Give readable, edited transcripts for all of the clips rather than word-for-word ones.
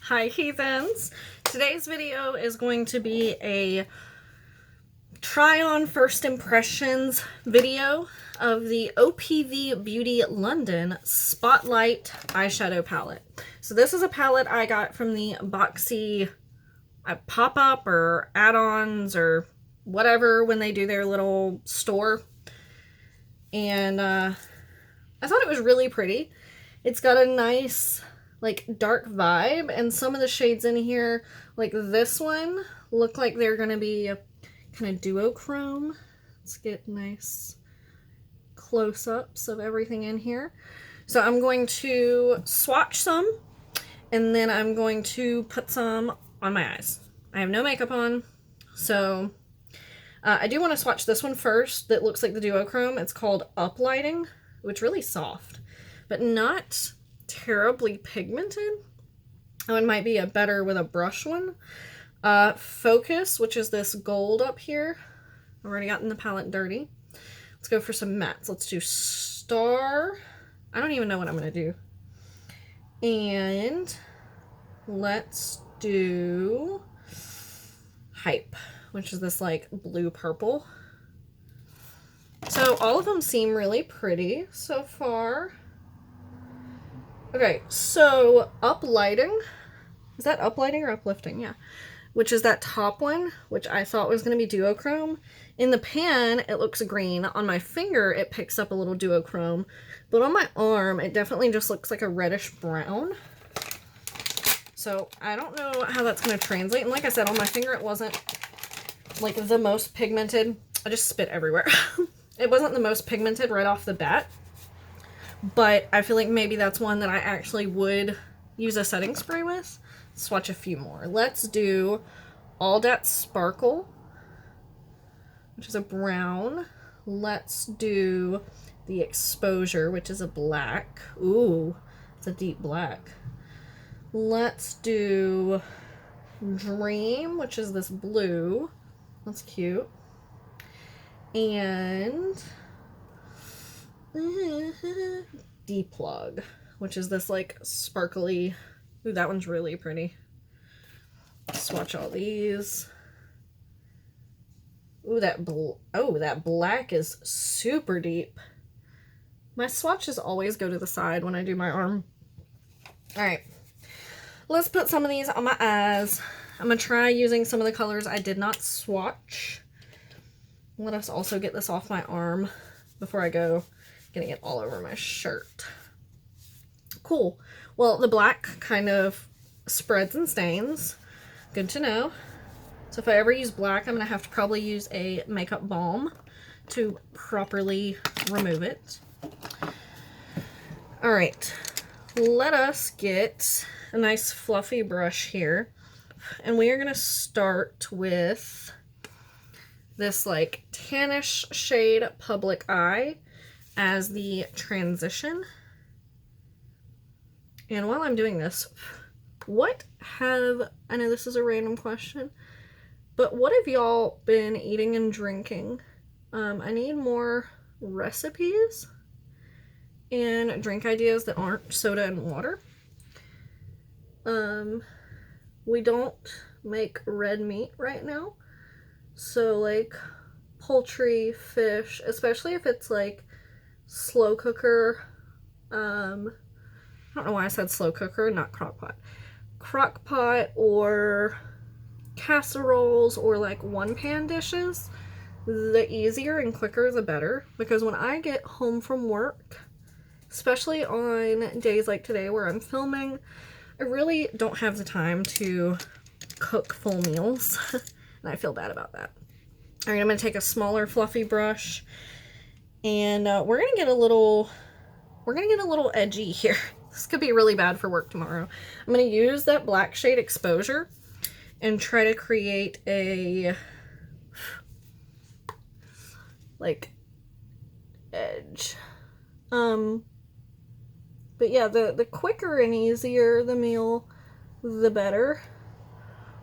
Hi heathens! Today's video is going to be a try on first impressions video of the OPV Beauty London Spotlight Eyeshadow Palette. So this is a palette I got from the Boxy pop-up or add-ons or whatever when they do their little store. And I thought it was really pretty. It's got a nice like dark vibe, and some of the shades in here, like this one, look like they're gonna be kind of duochrome. Let's get nice close-ups of everything in here. So I'm going to swatch some, and then I'm going to put some on my eyes. I have no makeup on, so I do want to swatch this one first that looks like the duochrome. It's called Uplighting, which is really soft, but not terribly pigmented. Oh, it might be a better with a brush one. Focus, which is this gold up here. I've already gotten the palette dirty. Let's go for some mattes. Let's do Star. I don't even know what I'm going to do. And let's do Hype, which is this like blue purple. So all of them seem really pretty so far. Okay, so Uplighting, is that Uplighting or Uplifting? Yeah, which is that top one, which I thought was going to be duochrome. In the pan, it looks green. On my finger, it picks up a little duochrome, but on my arm, it definitely just looks like a reddish brown. So I don't know how that's going to translate. And like I said, on my finger, it wasn't like the most pigmented. I just spit everywhere. It wasn't the most pigmented right off the bat. But I feel like maybe that's one that I actually would use a setting spray with. Swatch a few more. Let's do All Dat Sparkle, which is a brown. Let's do the Exposure, which is a black. Ooh, it's a deep black. Let's do Dream, which is this blue. That's cute. And Deplug, which is this like sparkly. Ooh, that one's really pretty. Swatch all these. Ooh, that black is super deep. My swatches always go to the side when I do my arm. All right, let's put some of these on my eyes. I'm gonna try using some of the colors I did not swatch. Let us also get this off my arm before I go getting it all over my shirt. Cool. Well, the black kind of spreads and stains. Good to know. So if I ever use black, I'm going to have to probably use a makeup balm to properly remove it. All right. Let us get a nice fluffy brush here. And we are going to start with this like tannish shade Public Eye as the transition. And while I'm doing this, I know this is a random question, but what have y'all been eating and drinking? I need more recipes and drink ideas that aren't soda and water. We don't make red meat right now, so like poultry, fish, especially if it's like slow cooker, I don't know why I said slow cooker, not crock pot. Crock pot or casseroles or like one pan dishes, the easier and quicker the better, because when I get home from work, especially on days like today where I'm filming, I really don't have the time to cook full meals and I feel bad about that. All right, I'm going to take a smaller fluffy brush, and we're gonna get a little edgy here. This could be really bad for work tomorrow. I'm gonna use that black shade Exposure and try to create a like edge. But yeah, the quicker and easier the meal, the better.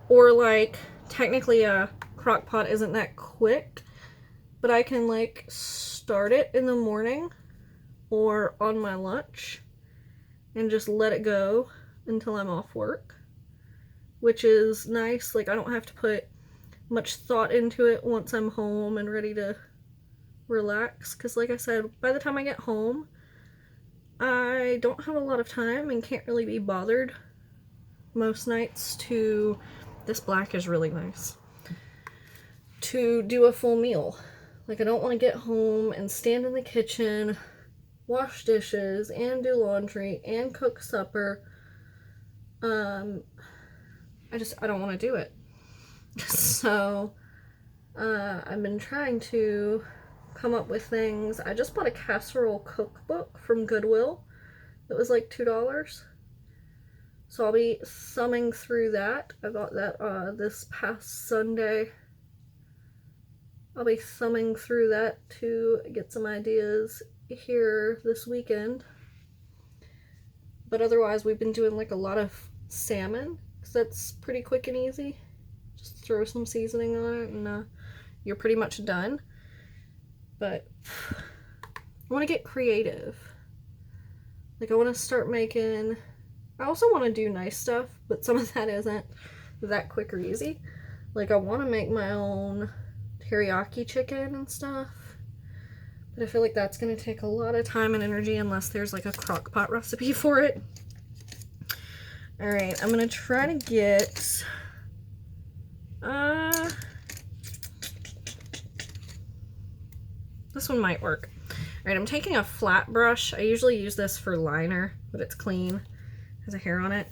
Or like technically a crock pot isn't that quick, but I can like start it in the morning or on my lunch and just let it go until I'm off work. which is nice. Like, I don't have to put much thought into it once I'm home and ready to relax, because like I said, by the time I get home, I don't have a lot of time and can't really be bothered most nights to, this black is really nice, to do a full meal. Like, I don't want to get home and stand in the kitchen, wash dishes, and do laundry, and cook supper. I don't want to do it. So, I've been trying to come up with things. I just bought a casserole cookbook from Goodwill. It was like $2. So I'll be thumbing through that. I got that this past Sunday. I'll be thumbing through that to get some ideas here this weekend. But otherwise, we've been doing like a lot of salmon, because that's pretty quick and easy. Just throw some seasoning on it and you're pretty much done. But I want to get creative. Like, I want to start making, I also want to do nice stuff, but some of that isn't that quick or easy. Like, I want to make my own teriyaki chicken and stuff, but I feel like that's going to take a lot of time and energy unless there's like a crock pot recipe for it. Alright, I'm going to try to get this one might work. Alright, I'm taking a flat brush. I usually use this for liner, but it's clean. Has a hair on it.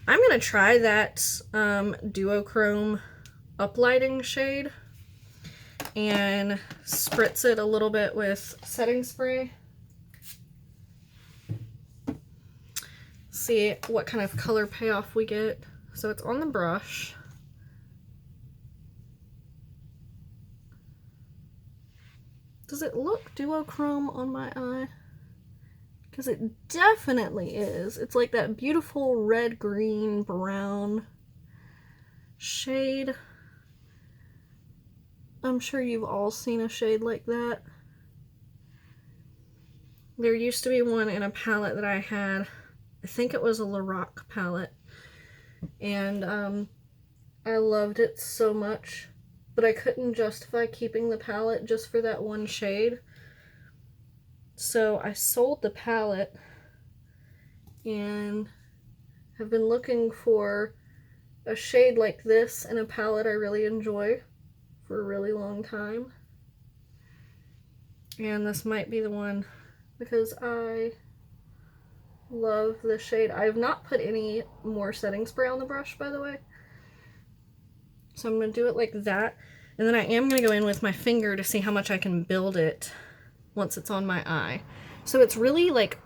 I'm going to try that duochrome uplighting shade and spritz it a little bit with setting spray. See what kind of color payoff we get. So it's on the brush. Does it look duochrome on my eye? Because it definitely is. It's like that beautiful red, green, brown shade. I'm sure you've all seen a shade like that. There used to be one in a palette that I had. I think it was a Lorac palette. And I loved it so much. But I couldn't justify keeping the palette just for that one shade. So I sold the palette and have been looking for a shade like this in a palette I really enjoy for a really long time. And this might be the one, because I love the shade. I have not put any more setting spray on the brush, by the way. So I'm going to do it like that. And then I am going to go in with my finger to see how much I can build it once it's on my eye. So it's really like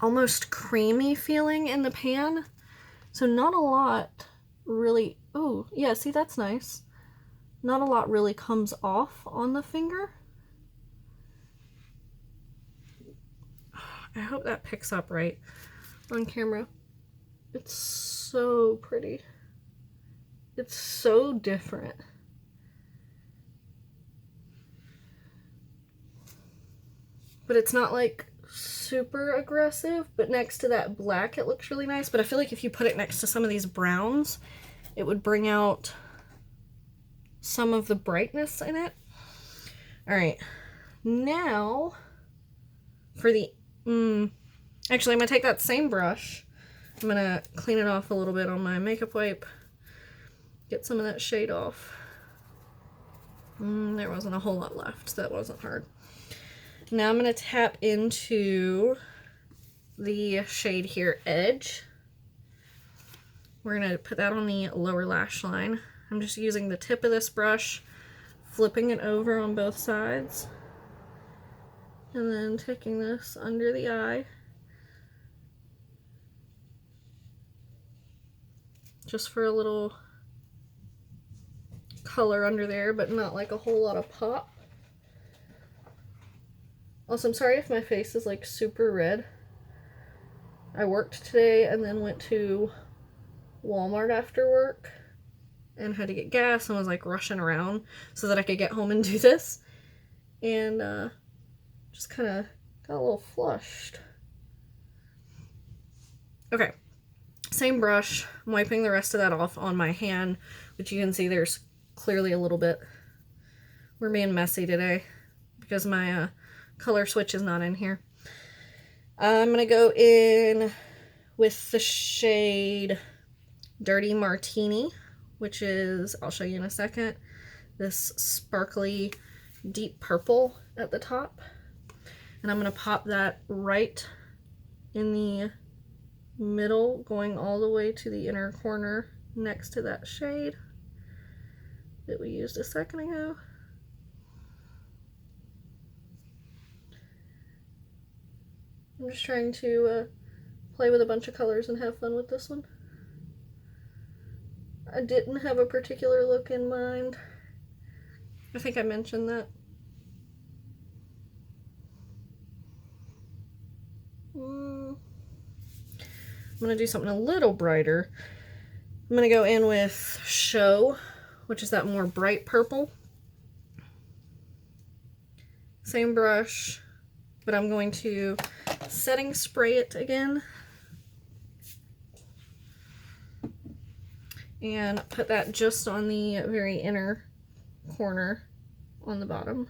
almost creamy feeling in the pan. So not a lot really, oh yeah, see, that's nice. Not a lot really comes off on the finger. I hope that picks up right on camera. It's so pretty. It's so different. But it's not like super aggressive, but next to that black it looks really nice. But I feel like if you put it next to some of these browns, it would bring out some of the brightness in it. Alright, now for the, actually I'm going to take that same brush, I'm going to clean it off a little bit on my makeup wipe, get some of that shade off. There wasn't a whole lot left, so that wasn't hard. Now I'm going to tap into the shade here, Edge. We're going to put that on the lower lash line. I'm just using the tip of this brush, flipping it over on both sides, and then taking this under the eye. Just for a little color under there, but not like a whole lot of pop. Also, I'm sorry if my face is like super red. I worked today and then went to Walmart after work and had to get gas and was like rushing around so that I could get home and do this. And just kind of got a little flushed. Okay, Same brush. I'm wiping the rest of that off on my hand, which you can see there's clearly a little bit. We're being messy today because my color switch is not in here. I'm going to go in with the shade Dirty Martini, which is, I'll show you in a second, this sparkly deep purple at the top. And I'm going to pop that right in the middle, going all the way to the inner corner next to that shade that we used a second ago. I'm just trying to play with a bunch of colors and have fun with this one. I didn't have a particular look in mind. I think I mentioned that. I'm going to do something a little brighter. I'm going to go in with Show, which is that more bright purple. Same brush, but I'm going to setting spray it again and put that just on the very inner corner on the bottom.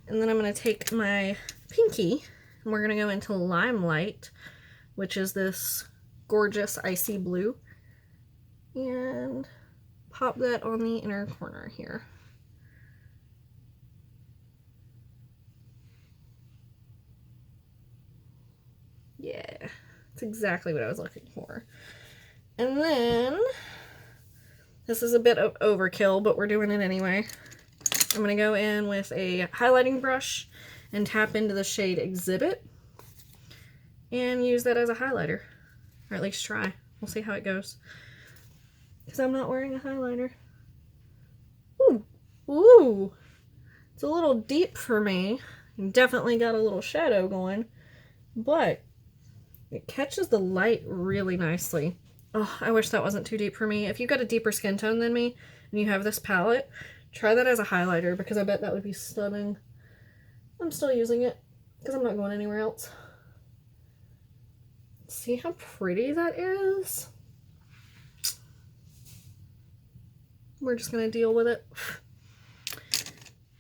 And then I'm going to take my pinky and we're going to go into Limelight, which is this gorgeous icy blue, and pop that on the inner corner here. Yeah, that's exactly what I was looking for. And then, this is a bit of overkill, but we're doing it anyway. I'm going to go in with a highlighting brush and tap into the shade Exhibit and use that as a highlighter, or at least try. We'll see how it goes, because I'm not wearing a highlighter. Ooh, ooh, it's a little deep for me. Definitely got a little shadow going, but it catches the light really nicely. Oh, I wish that wasn't too deep for me. If you've got a deeper skin tone than me and you have this palette, try that as a highlighter, because I bet that would be stunning. I'm still using it because I'm not going anywhere else. See how pretty that is? We're just going to deal with it.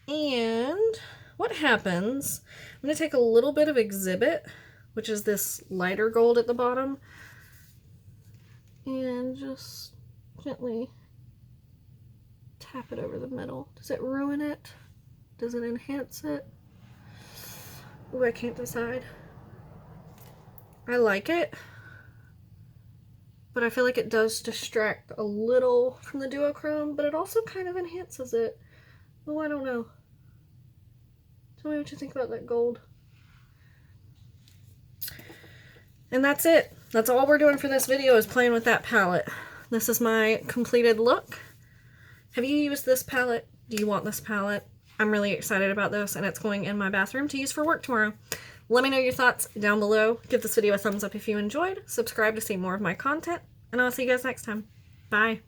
And what happens, I'm going to take a little bit of Exhibit, which is this lighter gold at the bottom, and just gently tap it over the middle. Does it ruin it? Does it enhance it? Ooh, I can't decide. I like it, but I feel like it does distract a little from the duochrome, but it also kind of enhances it. Oh, I don't know. Tell me what you think about that gold. And that's it. That's all we're doing for this video, is playing with that palette. This is my completed look. Have you used this palette? Do you want this palette? I'm really excited about this, and it's going in my bathroom to use for work tomorrow. Let me know your thoughts down below. Give this video a thumbs up if you enjoyed. Subscribe to see more of my content, and I'll see you guys next time. Bye.